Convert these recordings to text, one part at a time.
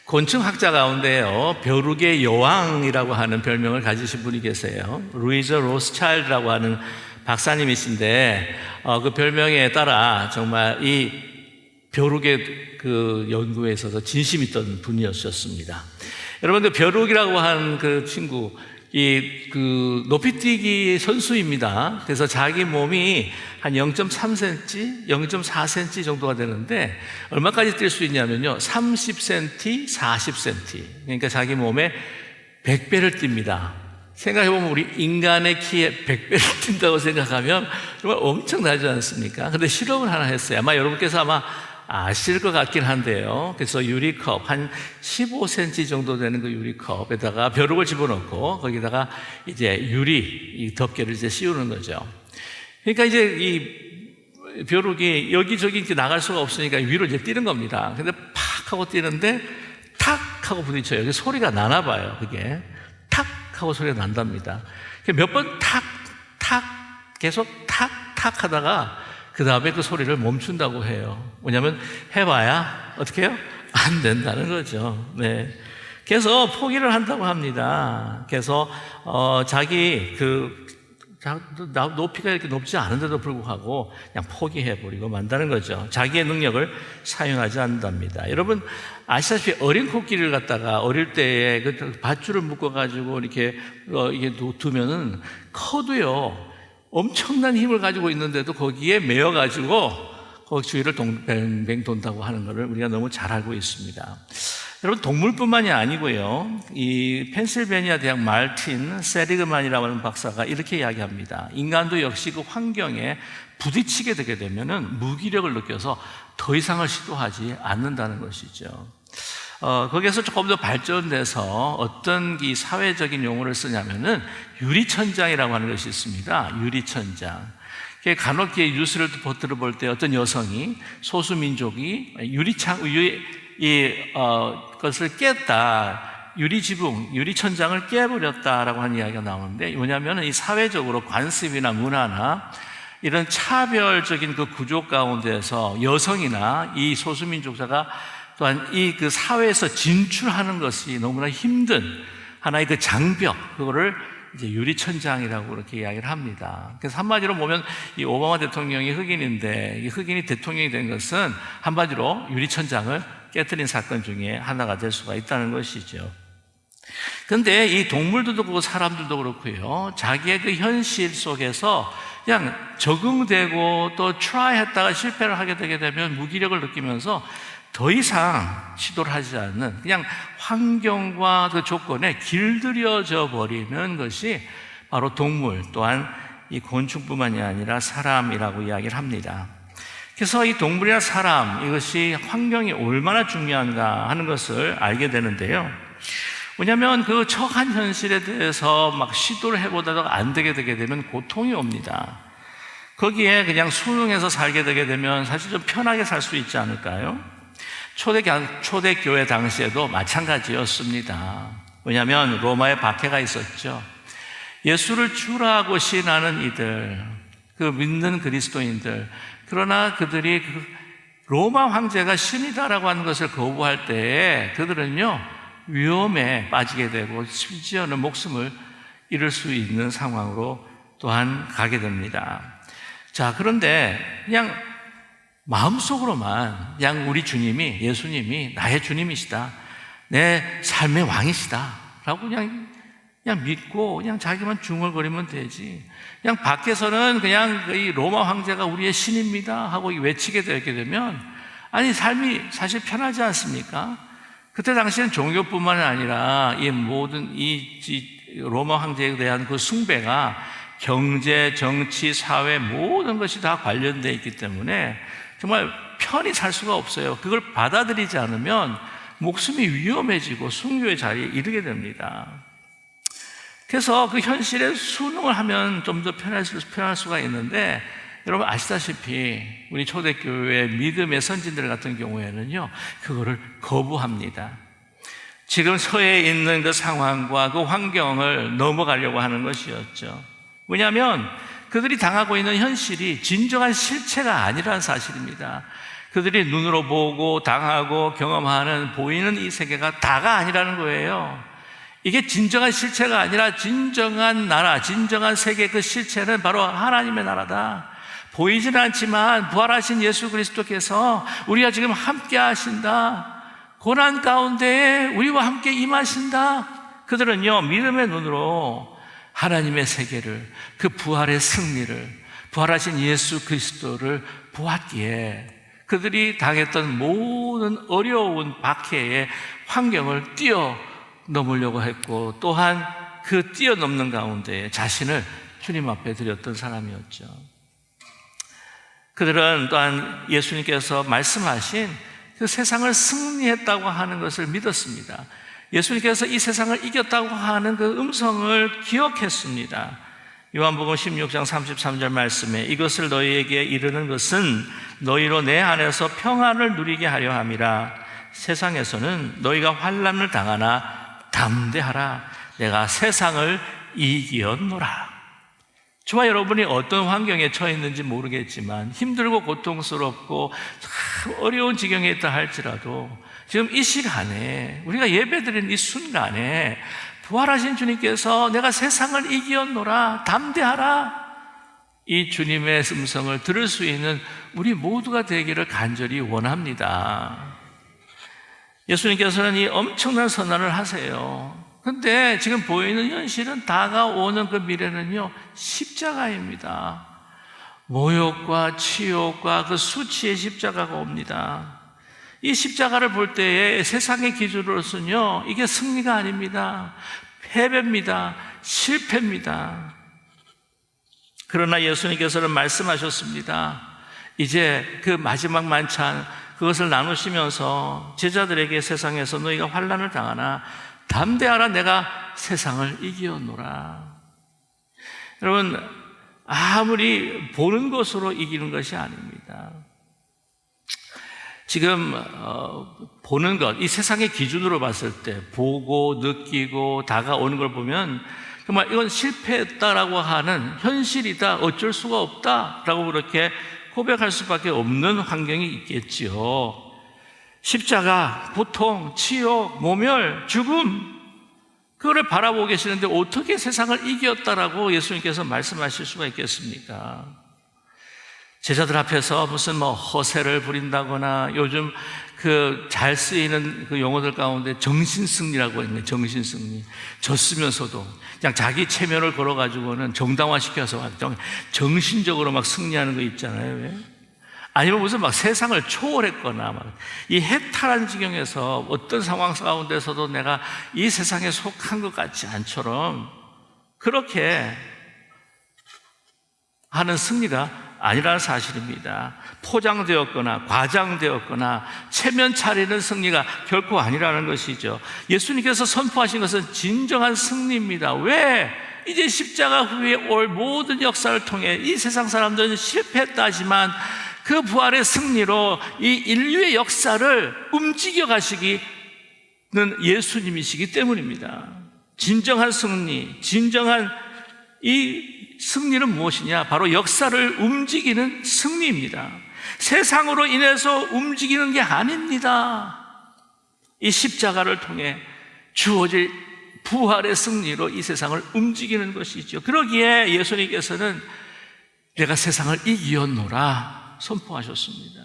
곤충학자 가운데요, 벼룩의 여왕이라고 하는 별명을 가지신 분이 계세요. 루이즈 로스차일드라고 하는 박사님이신데, 그 별명에 따라 정말 이 벼룩의 그 연구에 있어서 진심 있던 분이었습니다. 여러분, 그 벼룩이라고 하는 그 친구, 그 높이뛰기 선수입니다. 그래서 자기 몸이 한 0.3cm, 0.4cm 정도가 되는데 얼마까지 뛸 수 있냐면요, 30cm, 40cm. 그러니까 자기 몸에 100배를 뜁니다. 생각해보면 우리 인간의 키에 100배를 뛴다고 생각하면 정말 엄청나지 않습니까? 근데 실험을 하나 했어요. 아마 여러분께서 아실 것 같긴 한데요. 그래서 유리컵, 한 15cm 정도 되는 그 유리컵에다가 벼룩을 집어넣고 거기다가 이제 이 덮개를 이제 씌우는 거죠. 그러니까 이제 이 벼룩이 여기저기 이렇게 나갈 수가 없으니까 위로 이제 뛰는 겁니다. 근데 팍 하고 뛰는데 탁 하고 부딪혀요. 여기 소리가 나나 봐요. 그게 탁 하고 소리가 난답니다. 몇 번 탁, 탁, 계속 탁, 탁 하다가 그 다음에 그 소리를 멈춘다고 해요. 뭐냐면 해봐야 어떻게 해요? 안 된다는 거죠. 네. 그래서 포기를 한다고 합니다. 그래서 자기 높이가 이렇게 높지 않은데도 불구하고 그냥 포기해버리고 만다는 거죠. 자기의 능력을 사용하지 않는답니다. 여러분 아시다시피 어린 코끼리를 갖다가 어릴 때에 그 밧줄을 묶어가지고 이렇게 두면은 커도요, 엄청난 힘을 가지고 있는데도 거기에 매여가지고 거기 주위를 뱅뱅 돈다고 하는 것을 우리가 너무 잘 알고 있습니다. 여러분, 동물뿐만이 아니고요, 이 펜실베니아 대학 말틴 세리그만이라고 하는 박사가 이렇게 이야기합니다. 인간도 역시 그 환경에 부딪히게 되게 되면은 무기력을 느껴서 더 이상을 시도하지 않는다는 것이죠. 거기에서 조금 더 발전돼서 어떤 이 사회적인 용어를 쓰냐면은 유리천장이라고 하는 것이 있습니다. 유리천장. 간혹 뉴스를 들어볼 때 어떤 여성이 소수민족이 것을 깼다, 유리지붕, 유리천장을 깨버렸다라고 하는 이야기가 나오는데, 뭐냐면은 이 사회적으로 관습이나 문화나 이런 차별적인 그 구조 가운데서 여성이나 이 소수민족자가 또한 그 사회에서 진출하는 것이 너무나 힘든 하나의 그 장벽, 그거를 이제 유리천장이라고 그렇게 이야기를 합니다. 그래서 한마디로 보면 이 오바마 대통령이 흑인인데, 이 흑인이 대통령이 된 것은 한마디로 유리천장을 깨뜨린 사건 중에 하나가 될 수가 있다는 것이죠. 그런데 이 동물들도 그렇고 사람들도 그렇고요, 자기의 그 현실 속에서 그냥 적응되고 또 트라이 했다가 실패를 하게 되게 되면 무기력을 느끼면서 더 이상 시도를 하지 않는, 그냥 환경과 그 조건에 길들여져 버리는 것이 바로 동물, 또한 이 곤충뿐만이 아니라 사람이라고 이야기를 합니다. 그래서 이 동물이나 사람, 이것이 환경이 얼마나 중요한가 하는 것을 알게 되는데요, 왜냐하면 그 처한 현실에 대해서 막 시도를 해보다가 안 되게 되면 고통이 옵니다. 거기에 그냥 순응해서 살게 되게 되면 사실 좀 편하게 살 수 있지 않을까요? 초대교회 당시에도 마찬가지였습니다. 왜냐하면 로마에 박해가 있었죠. 예수를 주라고 신하는 이들, 그 믿는 그리스도인들, 그러나 그들이 로마 황제가 신이다라고 하는 것을 거부할 때에 그들은요, 위험에 빠지게 되고 심지어는 목숨을 잃을 수 있는 상황으로 또한 가게 됩니다. 자, 그런데 그냥 마음속으로만 그냥 우리 주님이, 예수님이 나의 주님이시다, 내 삶의 왕이시다 라고 그냥 믿고 그냥 자기만 중얼거리면 되지, 그냥 밖에서는 그냥 이 로마 황제가 우리의 신입니다 하고 외치게 되게 되면, 아니 삶이 사실 편하지 않습니까? 그때 당시에는 종교뿐만 아니라 이 모든 이 로마 황제에 대한 그 숭배가 경제, 정치, 사회 모든 것이 다 관련되어 있기 때문에 정말 편히 살 수가 없어요. 그걸 받아들이지 않으면 목숨이 위험해지고 순교의 자리에 이르게 됩니다. 그래서 그 현실에 순응을 하면 좀 더 편할 수가 있는데, 여러분 아시다시피 우리 초대교회 믿음의 선진들 같은 경우에는요, 그거를 거부합니다. 지금 서해 있는 그 상황과 그 환경을 넘어가려고 하는 것이었죠. 왜냐하면 그들이 당하고 있는 현실이 진정한 실체가 아니라는 사실입니다. 그들이 눈으로 보고 당하고 경험하는 보이는 이 세계가 다가 아니라는 거예요. 이게 진정한 실체가 아니라 진정한 나라, 진정한 세계 그 실체는 바로 하나님의 나라다. 보이지는 않지만 부활하신 예수 그리스도께서 우리가 지금 함께 하신다. 고난 가운데에 우리와 함께 임하신다. 그들은요, 믿음의 눈으로 하나님의 세계를, 그 부활의 승리를, 부활하신 예수 그리스도를 보았기에 그들이 당했던 모든 어려운 박해의 환경을 뛰어넘으려고 했고, 또한 그 뛰어넘는 가운데 자신을 주님 앞에 드렸던 사람이었죠. 그들은 또한 예수님께서 말씀하신 그 세상을 승리했다고 하는 것을 믿었습니다. 예수님께서 이 세상을 이겼다고 하는 그 음성을 기억했습니다. 요한복음 16장 33절 말씀에 이것을 너희에게 이르는 것은 너희로 내 안에서 평안을 누리게 하려 함이라. 세상에서는 너희가 환난을 당하나 담대하라. 내가 세상을 이기었노라. 저와 여러분이 어떤 환경에 처해 있는지 모르겠지만 힘들고 고통스럽고 참 어려운 지경에 있다 할지라도 지금 이 시간에 우리가 예배드리는 이 순간에 부활하신 주님께서 내가 세상을 이기었노라, 담대하라, 이 주님의 음성을 들을 수 있는 우리 모두가 되기를 간절히 원합니다. 예수님께서는 이 엄청난 선언을 하세요. 근데 지금 보이는 현실은 다가오는 그 미래는요, 십자가입니다. 모욕과 치욕과 그 수치의 십자가가 옵니다. 이 십자가를 볼 때에 세상의 기준으로서는요, 이게 승리가 아닙니다. 패배입니다. 실패입니다. 그러나 예수님께서는 말씀하셨습니다. 이제 그 마지막 만찬, 그것을 나누시면서 제자들에게 세상에서 너희가 환난을 당하나 담대하라, 내가 세상을 이기었노라. 여러분, 아무리 보는 것으로 이기는 것이 아닙니다. 지금 보는 것, 이 세상의 기준으로 봤을 때 보고 느끼고 다가오는 걸 보면 정말 이건 실패했다라고 하는, 현실이다, 어쩔 수가 없다라고 그렇게 고백할 수밖에 없는 환경이 있겠지요. 십자가, 고통, 치욕, 모멸, 죽음, 그거를 바라보고 계시는데 어떻게 세상을 이겼다라고 예수님께서 말씀하실 수가 있겠습니까? 제자들 앞에서 무슨 허세를 부린다거나, 요즘 그 잘 쓰이는 그 용어들 가운데 정신승리라고 있네. 정신승리. 졌으면서도 그냥 자기 체면을 걸어가지고는 정당화시켜서 정신적으로 막 승리하는 거 있잖아요. 왜? 아니면 무슨 세상을 초월했거나 이 해탈한 지경에서 어떤 상황 가운데서도 내가 이 세상에 속한 것 같지 않처럼 그렇게 하는 승리가 아니라는 사실입니다. 포장되었거나 과장되었거나 체면 차리는 승리가 결코 아니라는 것이죠. 예수님께서 선포하신 것은 진정한 승리입니다. 왜? 이제 십자가 후에 올 모든 역사를 통해 이 세상 사람들은 실패했다 하지만 그 부활의 승리로 이 인류의 역사를 움직여 가시기는 예수님이시기 때문입니다. 진정한 승리, 진정한 이 승리는 무엇이냐? 바로 역사를 움직이는 승리입니다. 세상으로 인해서 움직이는 게 아닙니다. 이 십자가를 통해 주어질 부활의 승리로 이 세상을 움직이는 것이죠. 그러기에 예수님께서는 내가 세상을 이기었노라 선포하셨습니다.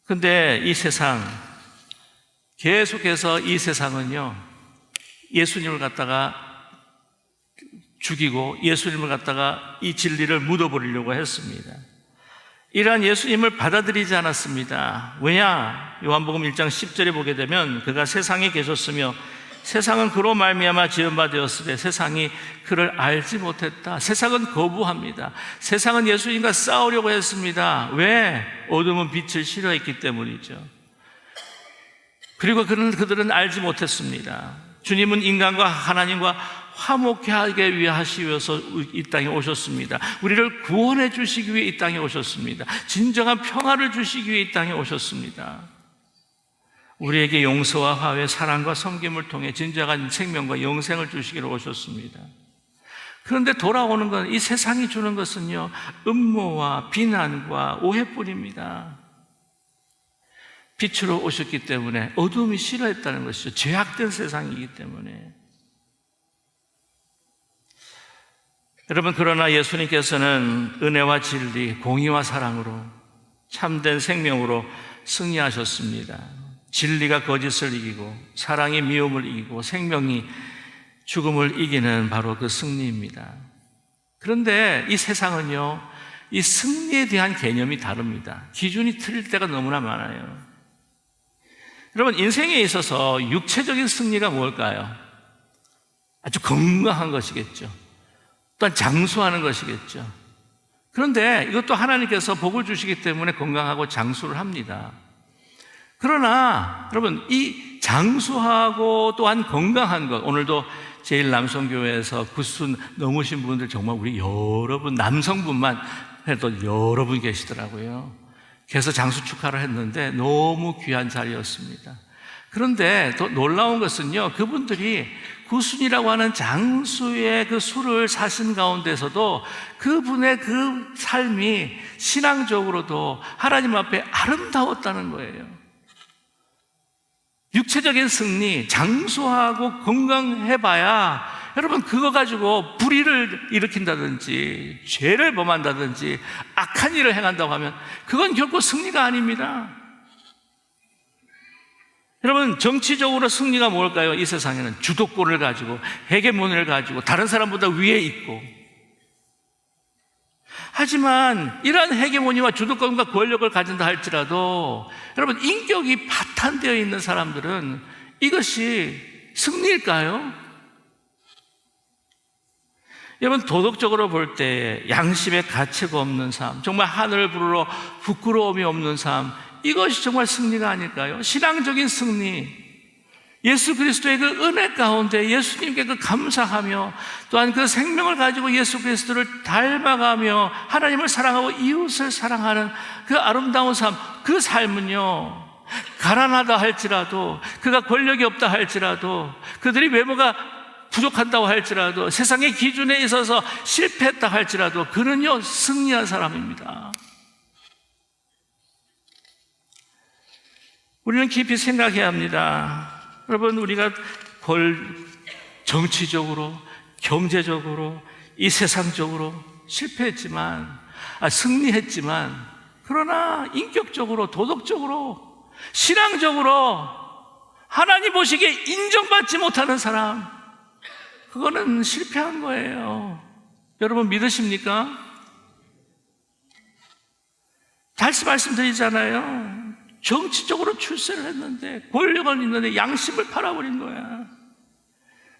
그런데 이 세상, 계속해서 이 세상은요, 예수님을 갖다가 죽이고 예수님을 갖다가 이 진리를 묻어버리려고 했습니다. 이러한 예수님을 받아들이지 않았습니다. 왜냐? 요한복음 1장 10절에 보게 되면 그가 세상에 계셨으며 세상은 그로 말미암아 지은 바 되었으되 세상이 그를 알지 못했다. 세상은 거부합니다. 세상은 예수님과 싸우려고 했습니다. 왜? 어둠은 빛을 싫어했기 때문이죠. 그리고 그들은 알지 못했습니다. 주님은 인간과 하나님과 화목케 하기 위해 하시면서 이 땅에 오셨습니다. 우리를 구원해 주시기 위해 이 땅에 오셨습니다. 진정한 평화를 주시기 위해 이 땅에 오셨습니다. 우리에게 용서와 화해, 사랑과 섬김을 통해 진정한 생명과 영생을 주시기로 오셨습니다. 그런데 돌아오는 건, 이 세상이 주는 것은요, 음모와 비난과 오해뿐입니다. 빛으로 오셨기 때문에 어둠이 싫어했다는 것이죠. 죄악된 세상이기 때문에. 여러분, 그러나 예수님께서는 은혜와 진리, 공의와 사랑으로 참된 생명으로 승리하셨습니다. 진리가 거짓을 이기고 사랑이 미움을 이기고 생명이 죽음을 이기는 바로 그 승리입니다. 그런데 이 세상은요, 이 승리에 대한 개념이 다릅니다. 기준이 틀릴 때가 너무나 많아요. 여러분, 인생에 있어서 육체적인 승리가 뭘까요? 아주 건강한 것이겠죠. 또한 장수하는 것이겠죠. 그런데 이것도 하나님께서 복을 주시기 때문에 건강하고 장수를 합니다. 그러나 여러분, 이 장수하고 또한 건강한 것, 오늘도 제일남성교회에서 90 넘으신 분들 정말 우리 여러분, 남성분만 해도 여러분 계시더라고요. 그래서 장수 축하를 했는데 너무 귀한 자리였습니다. 그런데 더 놀라운 것은요, 그분들이 구순이라고 하는 장수의 그 수를 사신 가운데서도 그분의 그 삶이 신앙적으로도 하나님 앞에 아름다웠다는 거예요. 육체적인 승리, 장수하고 건강해봐야 여러분, 그거 가지고 불의를 일으킨다든지 죄를 범한다든지 악한 일을 행한다고 하면 그건 결코 승리가 아닙니다. 여러분, 정치적으로 승리가 뭘까요? 이 세상에는 주도권을 가지고 헤게모니를 가지고 다른 사람보다 위에 있고, 하지만 이러한 헤게모니와 주도권과 권력을 가진다 할지라도 여러분, 인격이 파탄되어 있는 사람들은 이것이 승리일까요? 여러분, 도덕적으로 볼 때 양심의 가치가 없는 삶, 정말 하늘을 부르러 부끄러움이 없는 삶, 이것이 정말 승리가 아닐까요? 신앙적인 승리, 예수 그리스도의 그 은혜 가운데 예수님께 그 감사하며 또한 그 생명을 가지고 예수 그리스도를 닮아가며 하나님을 사랑하고 이웃을 사랑하는 그 아름다운 삶, 그 삶은요, 가난하다 할지라도, 그가 권력이 없다 할지라도, 그들이 외모가 부족한다고 할지라도, 세상의 기준에 있어서 실패했다 할지라도 그는요, 승리한 사람입니다. 우리는 깊이 생각해야 합니다. 여러분, 우리가 정치적으로, 경제적으로, 이 세상적으로 실패했지만, 승리했지만, 그러나 인격적으로, 도덕적으로, 신앙적으로 하나님 보시기에 인정받지 못하는 사람, 그거는 실패한 거예요. 여러분, 믿으십니까? 다시 말씀드리잖아요. 정치적으로 출세를 했는데, 권력을 있는데 양심을 팔아버린 거야.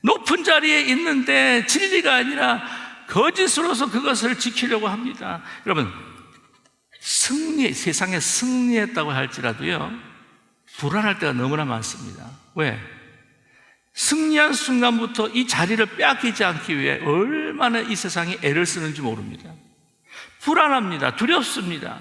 높은 자리에 있는데 진리가 아니라 거짓으로서 그것을 지키려고 합니다. 여러분, 세상에 승리했다고 할지라도요, 불안할 때가 너무나 많습니다. 왜? 승리한 순간부터 이 자리를 빼앗기지 않기 위해 얼마나 이 세상이 애를 쓰는지 모릅니다. 불안합니다. 두렵습니다.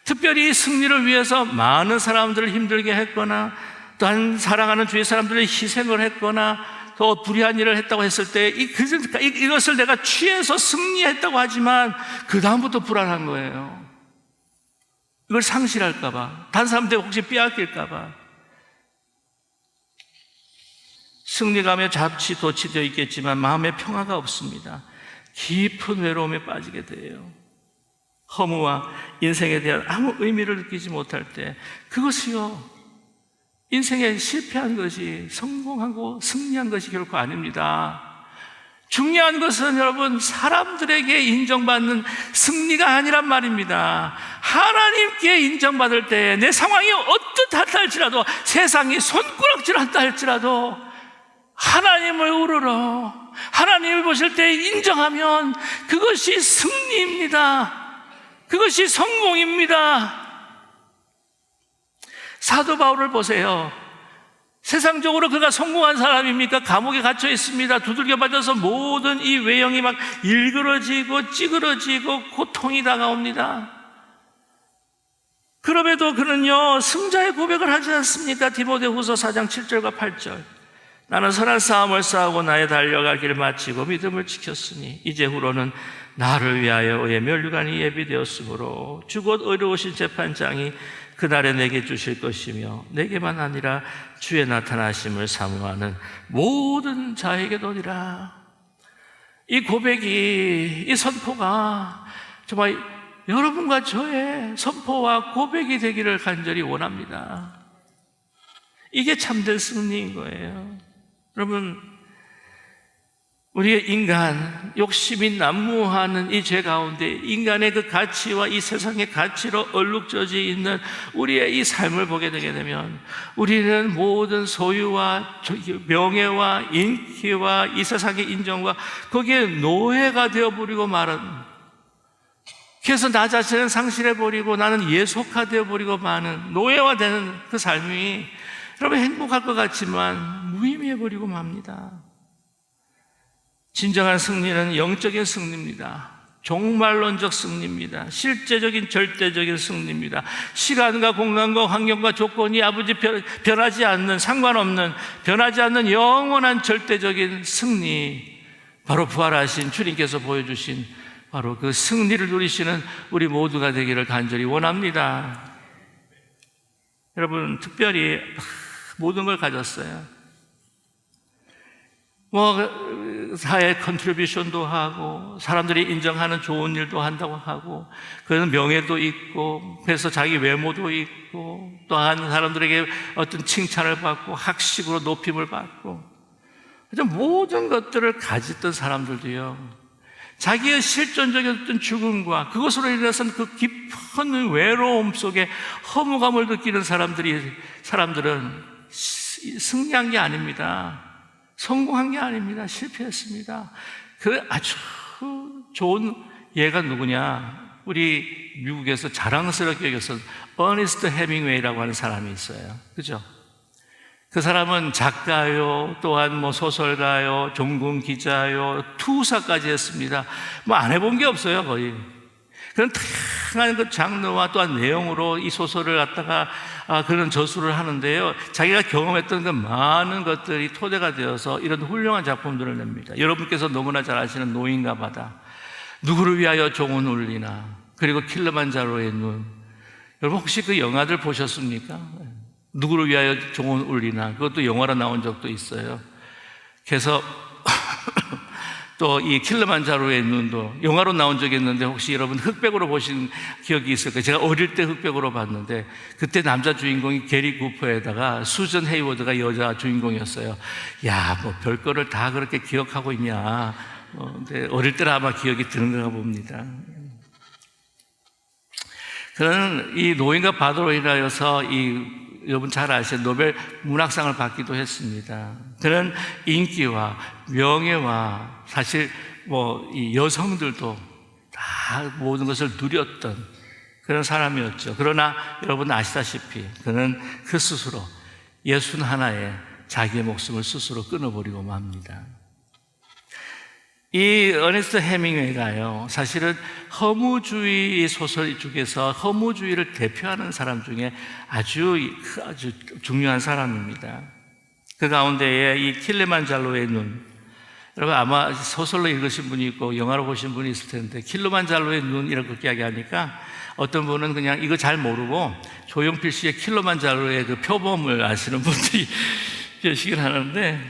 특별히 승리를 위해서 많은 사람들을 힘들게 했거나, 또한 사랑하는 주위 사람들을 희생을 했거나, 또 불의한 일을 했다고 했을 때 이것을 내가 취해서 승리했다고 하지만 그 다음부터 불안한 거예요. 이걸 상실할까 봐, 다른 사람들 혹시 빼앗길까 봐. 승리감에 잡치도치되어 있겠지만 마음에 평화가 없습니다. 깊은 외로움에 빠지게 돼요. 허무와 인생에 대한 아무 의미를 느끼지 못할 때, 그것이요, 인생에 실패한 것이, 성공하고 승리한 것이 결코 아닙니다. 중요한 것은 여러분, 사람들에게 인정받는 승리가 아니란 말입니다. 하나님께 인정받을 때 내 상황이 어떻다 할지라도, 세상이 손가락질한다 할지라도 하나님을 우러러 하나님을 보실 때 인정하면 그것이 승리입니다. 그것이 성공입니다. 사도 바울을 보세요. 세상적으로 그가 성공한 사람입니까? 감옥에 갇혀 있습니다. 두들겨 맞아서 모든 이 외형이 막 일그러지고 찌그러지고 고통이 다가옵니다. 그럼에도 그는요, 승자의 고백을 하지 않습니까? 디모데후서 4장 7절과 8절. 나는 선한 싸움을 싸우고 나의 달려갈 길을 마치고 믿음을 지켰으니 이제후로는 나를 위하여 의의 면류관이 예비되었으므로 주 곧 의로우신 재판장이 그날에 내게 주실 것이며 내게만 아니라 주의 나타나심을 사모하는 모든 자에게도니라. 이 고백이, 이 선포가 정말 여러분과 저의 선포와 고백이 되기를 간절히 원합니다. 이게 참된 승리인 거예요. 여러분, 우리의 인간, 욕심이 난무하는 이 죄 가운데 인간의 그 가치와 이 세상의 가치로 얼룩져져 있는 우리의 이 삶을 보게 되게 되면 우리는 모든 소유와 명예와 인기와 이 세상의 인정과 거기에 노예가 되어버리고 말은, 그래서 나 자신을 상실해버리고 나는 예속화되어버리고 마는 노예화되는 그 삶이 여러분 행복할 것 같지만 무의미해버리고 맙니다. 진정한 승리는 영적인 승리입니다. 종말론적 승리입니다. 실제적인 절대적인 승리입니다. 시간과 공간과 환경과 조건이 아버지 변하지 않는, 상관없는, 변하지 않는 영원한 절대적인 승리, 바로 부활하신 주님께서 보여주신 바로 그 승리를 누리시는 우리 모두가 되기를 간절히 원합니다. 여러분, 특별히 모든 걸 가졌어요. 사회 컨트리뷰션도 하고 사람들이 인정하는 좋은 일도 한다고 하고, 그래서 명예도 있고, 그래서 자기 외모도 있고, 또한 사람들에게 어떤 칭찬을 받고 학식으로 높임을 받고, 모든 것들을 가졌던 사람들도요, 자기의 실존적인 어떤 죽음과 그것으로 인해서 그 깊은 외로움 속에 허무감을 느끼는 사람들은 승리한 게 아닙니다. 성공한 게 아닙니다. 실패했습니다. 그 아주 좋은 예가 누구냐? 우리 미국에서 자랑스럽게 여겼던 어니스트 헤밍웨이라고 하는 사람이 있어요. 그죠? 그 사람은 작가요, 또한 소설가요, 종군 기자요, 투사까지 했습니다. 안 해본 게 없어요, 거의. 그런 다양한 그 장르와 또한 내용으로 이 소설을 갖다가 그런 저술을 하는데요, 자기가 경험했던 그 많은 것들이 토대가 되어서 이런 훌륭한 작품들을 냅니다. 여러분께서 너무나 잘 아시는 노인과 바다, 누구를 위하여 종은 울리나, 그리고 킬리만자로의 눈. 여러분 혹시 그 영화들 보셨습니까? 누구를 위하여 종은 울리나, 그것도 영화로 나온 적도 있어요. 그래서 또 이 킬리만자로의 눈도 영화로 나온 적이 있는데, 혹시 여러분 흑백으로 보신 기억이 있을까요? 제가 어릴 때 흑백으로 봤는데, 그때 남자 주인공이 게리 쿠퍼에다가 수전 헤이워드가 여자 주인공이었어요. 야, 별거를 다 그렇게 기억하고 있냐. 근데 어릴 때는 아마 기억이 드는가 봅니다. 그는 이 노인과 바다로 인하여서 여러분 잘 아시는 노벨 문학상을 받기도 했습니다. 그는 인기와 명예와 사실 이 여성들도 다 모든 것을 누렸던 그런 사람이었죠. 그러나 여러분 아시다시피 그는 그 스스로 61에 자기의 목숨을 스스로 끊어버리고 맙니다. 이 어니스트 헤밍웨이가요, 사실은 허무주의 소설 중에서 허무주의를 대표하는 사람 중에 아주 중요한 사람입니다. 그 가운데에 이 킬리만자로의 눈, 여러분 아마 소설로 읽으신 분이 있고 영화로 보신 분이 있을 텐데, 킬리만자로의 눈이라고 그렇게 이야기하니까 어떤 분은 그냥 이거 잘 모르고 조용필 씨의 킬리만자로의 그 표범을 아시는 분들이 계시긴 하는데,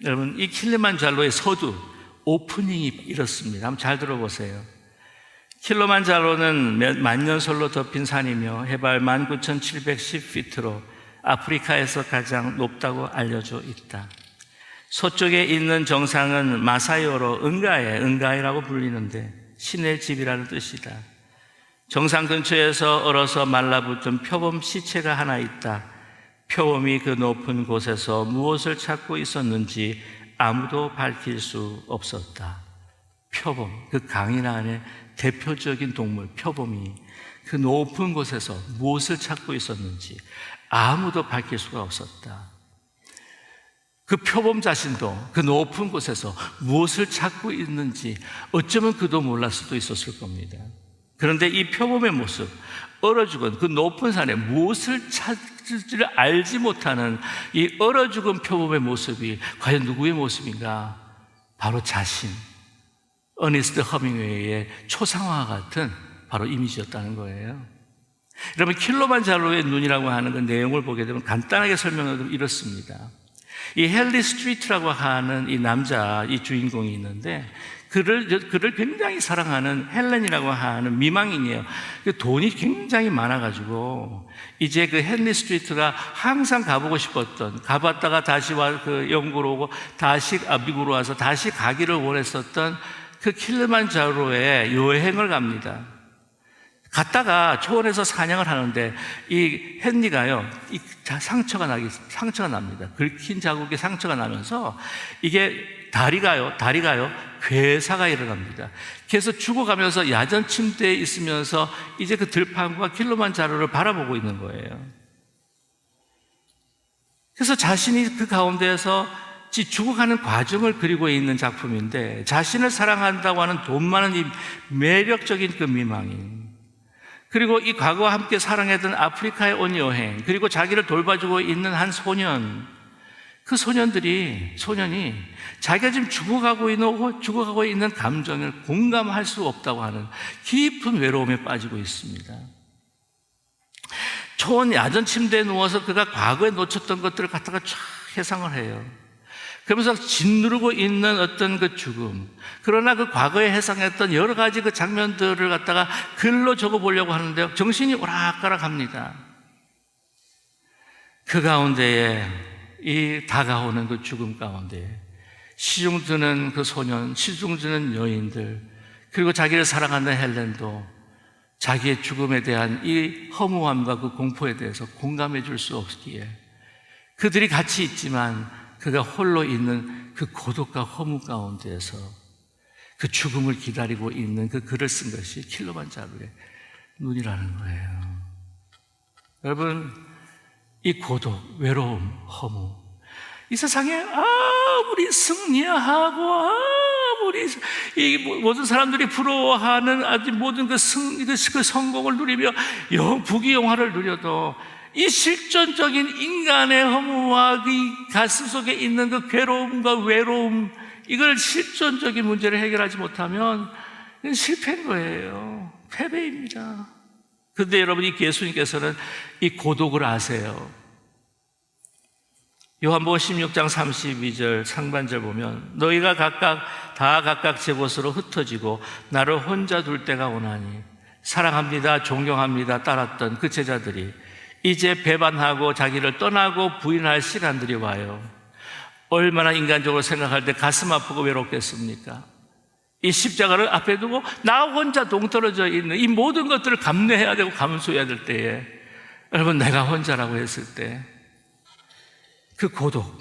여러분 이 킬리만자로의 서두 오프닝이 이렇습니다. 한번 잘 들어보세요. 킬리만자로는 만년설로 덮인 산이며 해발 19,710피트로 아프리카에서 가장 높다고 알려져 있다. 서쪽에 있는 정상은 마사이어로 은가이라고 불리는데 신의 집이라는 뜻이다. 정상 근처에서 얼어서 말라붙은 표범 시체가 하나 있다. 표범이 그 높은 곳에서 무엇을 찾고 있었는지 아무도 밝힐 수 없었다. 표범, 그 강인 안에 대표적인 동물 표범이 그 높은 곳에서 무엇을 찾고 있었는지 아무도 밝힐 수가 없었다. 그 표범 자신도 그 높은 곳에서 무엇을 찾고 있는지 어쩌면 그도 몰랐을 수도 있었을 겁니다. 그런데 이 표범의 모습, 얼어 죽은 그 높은 산에 무엇을 찾을지를 알지 못하는 이 얼어 죽은 표범의 모습이 과연 누구의 모습인가? 바로 자신, 어니스트 허밍웨이의 초상화와 같은 바로 이미지였다는 거예요. 여러분, 킬로만자로의 눈이라고 하는 그 내용을 보게 되면 간단하게 설명하면 이렇습니다. 이 헨리 스트리트라고 하는 이 남자, 이 주인공이 있는데 그를 굉장히 사랑하는 헬렌이라고 하는 미망인이에요. 돈이 굉장히 많아가지고 이제 그 헨리 스트리트가 항상 가보고 싶었던, 가봤다가 다시 영국으로 오고 다시 미국으로 와서 다시 가기를 원했었던 그 킬리만자로에 여행을 갑니다. 갔다가 초원에서 사냥을 하는데 이 헨리가요, 상처가 납니다. 긁힌 자국에 상처가 나면서 이게 다리가요, 괴사가 일어납니다. 그래서 죽어가면서 야전 침대에 있으면서 이제 그 들판과 킬리만자로를 바라보고 있는 거예요. 그래서 자신이 그 가운데에서 죽어가는 과정을 그리고 있는 작품인데, 자신을 사랑한다고 하는 돈 많은 이 매력적인 그 미망인, 그리고 이 과거와 함께 사랑했던 아프리카에 온 여행, 그리고 자기를 돌봐주고 있는 한 소년, 그 소년이 자기가 지금 죽어가고 있는 감정을 공감할 수 없다고 하는 깊은 외로움에 빠지고 있습니다. 초원 야전 침대에 누워서 그가 과거에 놓쳤던 것들을 갖다가 쫙 회상을 해요. 그러면서 짓누르고 있는 어떤 그 죽음, 그러나 그 과거에 회상했던 여러 가지 그 장면들을 갖다가 글로 적어보려고 하는데 정신이 오락가락합니다. 그 가운데에 이 다가오는 그 죽음 가운데 시중 드는 그 소년, 시중 드는 여인들, 그리고 자기를 사랑하는 헬렌도 자기의 죽음에 대한 이 허무함과 그 공포에 대해서 공감해 줄 수 없기에 그들이 같이 있지만 그가 홀로 있는 그 고독과 허무 가운데에서 그 죽음을 기다리고 있는 그 글을 쓴 것이 킬리만자로의 눈이라는 거예요. 여러분, 이 고독, 외로움, 허무, 이 세상에 아무리 승리하고 아무리 이 모든 사람들이 부러워하는 아주 모든 그 성공을 누리며 부귀영화를 누려도 이 실존적인 인간의 허무와 이 가슴 속에 있는 그 괴로움과 외로움, 이걸 실존적인 문제를 해결하지 못하면 이건 실패인 거예요. 패배입니다. 그런데 여러분, 이 예수님께서는 이 고독을 아세요. 요한복음 16장 32절 상반절 보면 너희가 각각 제 곳으로 흩어지고 나를 혼자 둘 때가 오나니 사랑합니다, 존경합니다 따랐던 그 제자들이 이제 배반하고 자기를 떠나고 부인할 시간들이 와요. 얼마나 인간적으로 생각할 때 가슴 아프고 외롭겠습니까? 이 십자가를 앞에 두고 나 혼자 동떨어져 있는 이 모든 것들을 감내해야 되고 감수해야 될 때에, 여러분, 내가 혼자라고 했을 때 그 고독.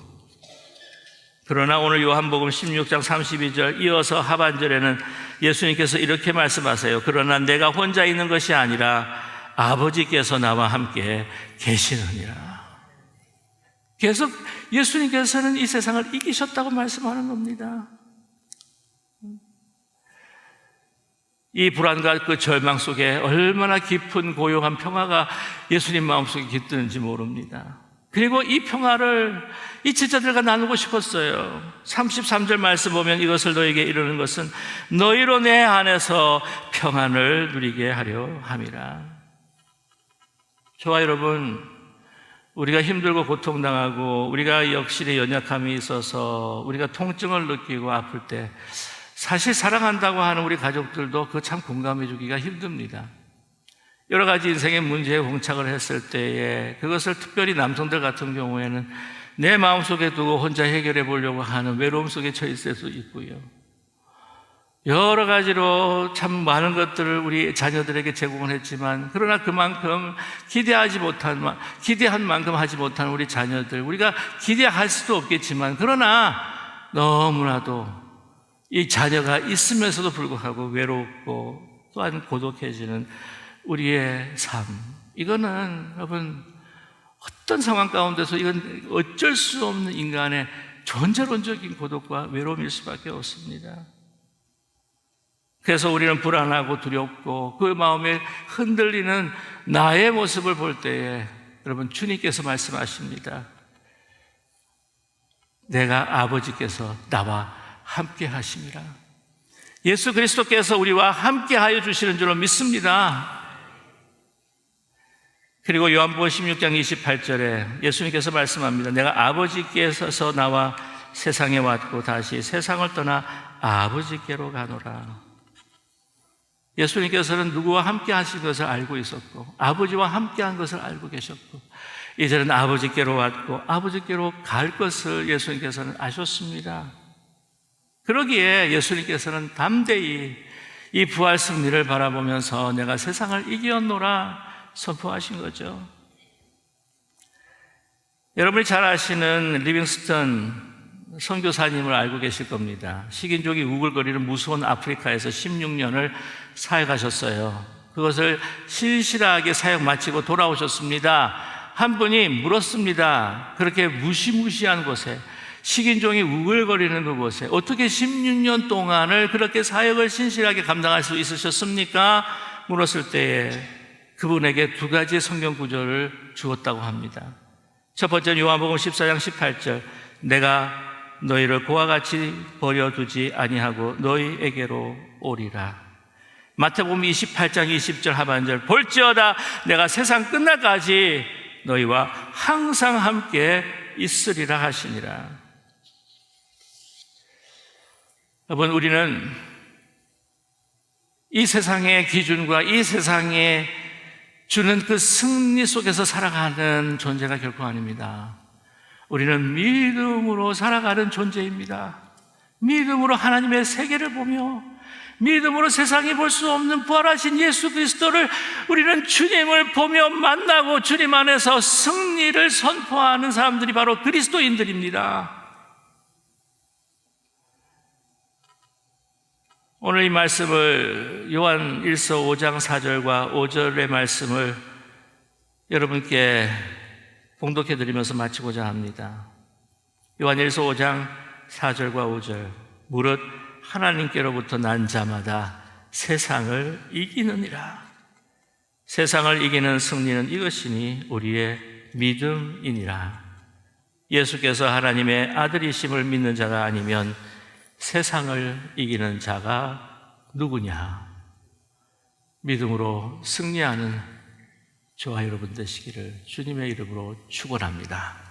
그러나 오늘 요한복음 16장 32절 이어서 하반절에는 예수님께서 이렇게 말씀하세요. 그러나 내가 혼자 있는 것이 아니라 아버지께서 나와 함께 계시느니라. 계속 예수님께서는 이 세상을 이기셨다고 말씀하는 겁니다. 이 불안과 그 절망 속에 얼마나 깊은 고요한 평화가 예수님 마음속에 깃드는지 모릅니다. 그리고 이 평화를 이 제자들과 나누고 싶었어요. 33절 말씀 보면 이것을 너에게 이루는 것은 너희로 내 안에서 평안을 누리게 하려 함이라. 저와 여러분, 우리가 힘들고 고통당하고 우리가 역실의 연약함이 있어서 우리가 통증을 느끼고 아플 때 사실 사랑한다고 하는 우리 가족들도 그거 참 공감해 주기가 힘듭니다. 여러 가지 인생의 문제에 봉착을 했을 때에 그것을 특별히 남성들 같은 경우에는 내 마음속에 두고 혼자 해결해 보려고 하는 외로움 속에 처했을 수 있고요. 여러 가지로 참 많은 것들을 우리 자녀들에게 제공을 했지만 그러나 그만큼 기대한 만큼 하지 못한 우리 자녀들, 우리가 기대할 수도 없겠지만 그러나 너무나도 이 자녀가 있으면서도 불구하고 외롭고 또한 고독해지는 우리의 삶, 이거는 여러분 어떤 상황 가운데서 이건 어쩔 수 없는 인간의 존재론적인 고독과 외로움일 수밖에 없습니다. 그래서 우리는 불안하고 두렵고 그 마음에 흔들리는 나의 모습을 볼 때에 여러분, 주님께서 말씀하십니다. 내가 아버지께서 나와 함께 하심이라. 예수 그리스도께서 우리와 함께 하여 주시는 줄로 믿습니다. 그리고 요한복음 16장 28절에 예수님께서 말씀합니다. 내가 아버지께서 나와 세상에 왔고 다시 세상을 떠나 아버지께로 가노라. 예수님께서는 누구와 함께 하신 것을 알고 있었고 아버지와 함께 한 것을 알고 계셨고 이제는 아버지께로 왔고 아버지께로 갈 것을 예수님께서는 아셨습니다. 그러기에 예수님께서는 담대히 이 부활 승리를 바라보면서 내가 세상을 이겼노라 선포하신 거죠. 여러분이 잘 아시는 리빙스턴 선교사님을 알고 계실 겁니다. 식인종이 우글거리는 무서운 아프리카에서 16년을 사역하셨어요. 그것을 신실하게 사역 마치고 돌아오셨습니다. 한 분이 물었습니다. 그렇게 무시무시한 곳에, 식인종이 우글거리는 그곳에 어떻게 16년 동안을 그렇게 사역을 신실하게 감당할 수 있으셨습니까? 물었을 때에 그분에게 두 가지의 성경 구절을 주었다고 합니다. 첫 번째는 요한복음 14장 18절, 내가 너희를 그와 같이 버려두지 아니하고 너희에게로 오리라. 마태복음 28장 20절 하반절, 볼지어다 내가 세상 끝날까지 너희와 항상 함께 있으리라 하시니라. 여러분, 우리는 이 세상의 기준과 이 세상에 주는 그 승리 속에서 살아가는 존재가 결코 아닙니다. 우리는 믿음으로 살아가는 존재입니다. 믿음으로 하나님의 세계를 보며 믿음으로 세상이 볼 수 없는 부활하신 예수 그리스도를 우리는 주님을 보며 만나고 주님 안에서 승리를 선포하는 사람들이 바로 그리스도인들입니다. 오늘 이 말씀을 요한 1서 5장 4절과 5절의 말씀을 여러분께 봉독해 드리면서 마치고자 합니다. 요한 1서 5장 4절과 5절, 무릇 하나님께로부터 난 자마다 세상을 이기느니라. 세상을 이기는 승리는 이것이니 우리의 믿음이니라. 예수께서 하나님의 아들이심을 믿는 자가 아니면 세상을 이기는 자가 누구냐? 믿음으로 승리하는 저와 여러분 되시기를 주님의 이름으로 축원합니다.